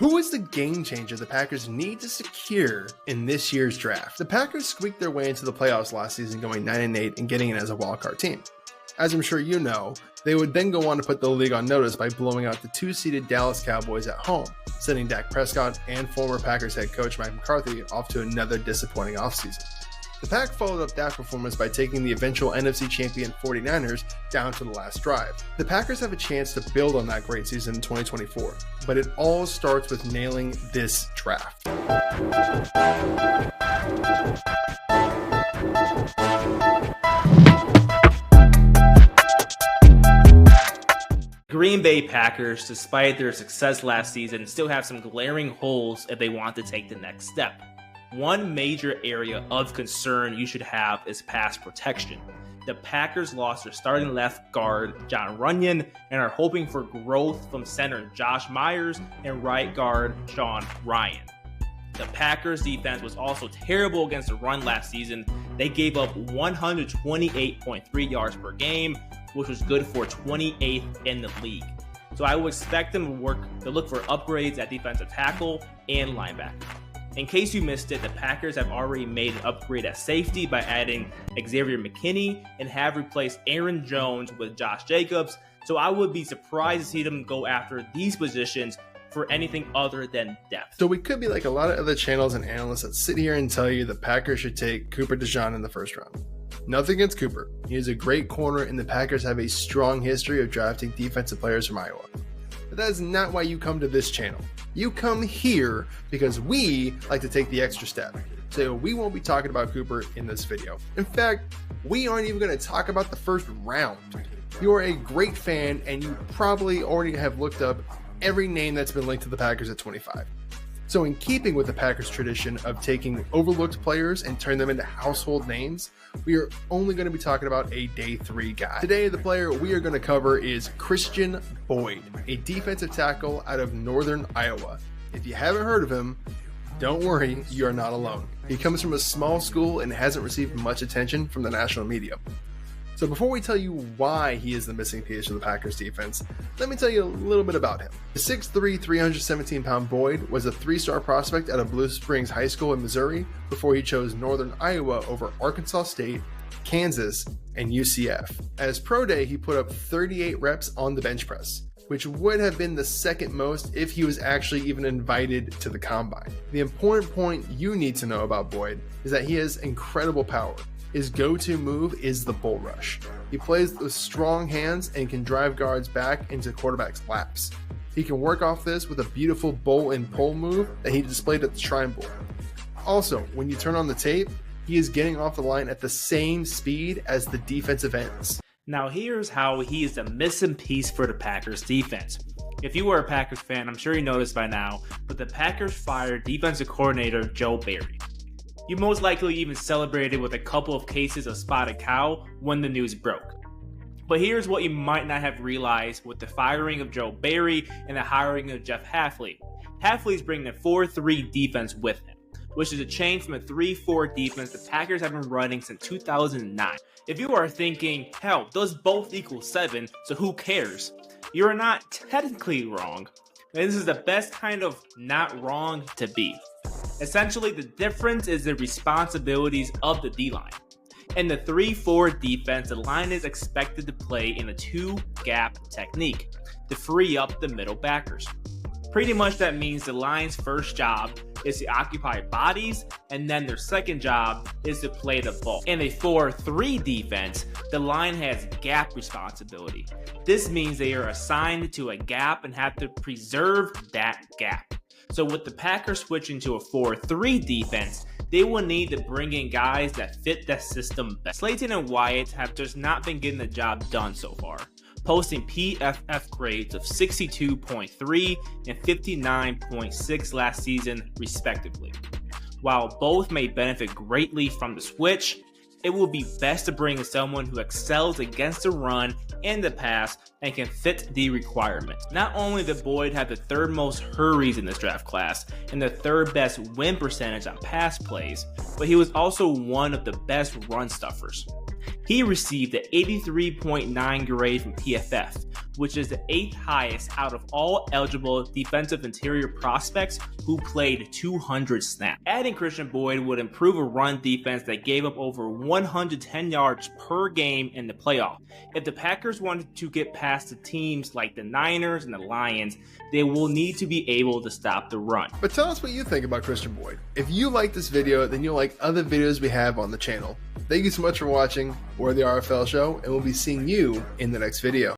Who is the game changer the Packers need to secure in this year's draft? The Packers squeaked their way into the playoffs last season, going 9-8 and getting in as a wildcard team. As I'm sure you know, they would then go on to put the league on notice by blowing out the 2-seeded Dallas Cowboys at home, sending Dak Prescott and former Packers head coach Mike McCarthy off to another disappointing offseason. The Pack followed up that performance by taking the eventual NFC champion 49ers down to the last drive. The Packers have a chance to build on that great season in 2024, but it all starts with nailing this draft. Green Bay Packers, despite their success last season, still have some glaring holes if they want to take the next step. One major area of concern you should have is pass protection. The Packers lost their starting left guard, Jon Runyan, and are hoping for growth from center Josh Myers and right guard, Sean Rhyan. The Packers defense was also terrible against the run last season. They gave up 128.3 yards per game, which was good for 28th in the league. So I would expect them to look for upgrades at defensive tackle and linebacker. In case you missed it, the Packers have already made an upgrade at safety by adding Xavier McKinney and have replaced Aaron Jones with Josh Jacobs. So I would be surprised to see them go after these positions for anything other than depth. So we could be like a lot of other channels and analysts that sit here and tell you the Packers should take Cooper DeJean in the first round. Nothing against Cooper. He is a great corner and the Packers have a strong history of drafting defensive players from Iowa. But that is not why you come to this channel. You come here because we like to take the extra step. So we won't be talking about Cooper in this video. In fact, we aren't even going to talk about the first round. You are a great fan and you probably already have looked up every name that's been linked to the Packers at 25. So in keeping with the Packers tradition of taking overlooked players and turn them into household names, we are only going to be talking about a day 3 guy. Today, the player we are going to cover is Christian Boyd, a defensive tackle out of Northern Iowa. If you haven't heard of him, don't worry, you are not alone. He comes from a small school and hasn't received much attention from the national media. So before we tell you why he is the missing piece of the Packers defense, let me tell you a little bit about him. The 6'3", 317-pound Boyd was a 3-star prospect out of Blue Springs High School in Missouri before he chose Northern Iowa over Arkansas State, Kansas, and UCF. At his pro day, he put up 38 reps on the bench press, which would have been the second most if he was actually even invited to the combine. The important point you need to know about Boyd is that he has incredible power. His go-to move is the bull rush. He plays with strong hands and can drive guards back into quarterbacks' laps. He can work off this with a beautiful bowl and pull move that he displayed at the Shrine Bowl. Also, when you turn on the tape, he is getting off the line at the same speed as the defensive ends. Now here's how he is the missing piece for the Packers defense. If you are a Packers fan, I'm sure you noticed by now, but the Packers fired defensive coordinator Joe Barry. You most likely even celebrated with a couple of cases of spotted cow when the news broke. But here's what you might not have realized with the firing of Joe Barry and the hiring of Jeff Hafley. Hafley's bringing a 4-3 defense with him, which is a change from a 3-4 defense the Packers have been running since 2009. If you are thinking, hell, those both equal 7, so who cares? You are not technically wrong. And this is the best kind of not wrong to be. Essentially, the difference is the responsibilities of the D-line. In the 3-4 defense, the line is expected to play in a 2-gap technique to free up the middle backers. Pretty much that means the line's first job is to occupy bodies, and then their second job is to play the ball. In a 4-3 defense, the line has gap responsibility. This means they are assigned to a gap and have to preserve that gap. So with the Packers switching to a 4-3 defense, they will need to bring in guys that fit that system best. Slayton and Wyatt have just not been getting the job done so far, posting PFF grades of 62.3 and 59.6 last season, respectively. While both may benefit greatly from the switch, it will be best to bring in someone who excels against the run and the pass and can fit the requirements. Not only did Boyd have the 3rd most hurries in this draft class and the 3rd best win percentage on pass plays, but he was also one of the best run stuffers. He received an 83.9 grade from PFF, which is the 8th highest out of all eligible defensive interior prospects who played 200 snaps. Adding Christian Boyd would improve a run defense that gave up over 110 yards per game in the playoff. If the Packers wanted to get past the teams like the Niners and the Lions, they will need to be able to stop the run. But tell us what you think about Christian Boyd. If you like this video, then you'll like other videos we have on the channel. Thank you so much for watching. We're the RFL Show, and we'll be seeing you in the next video.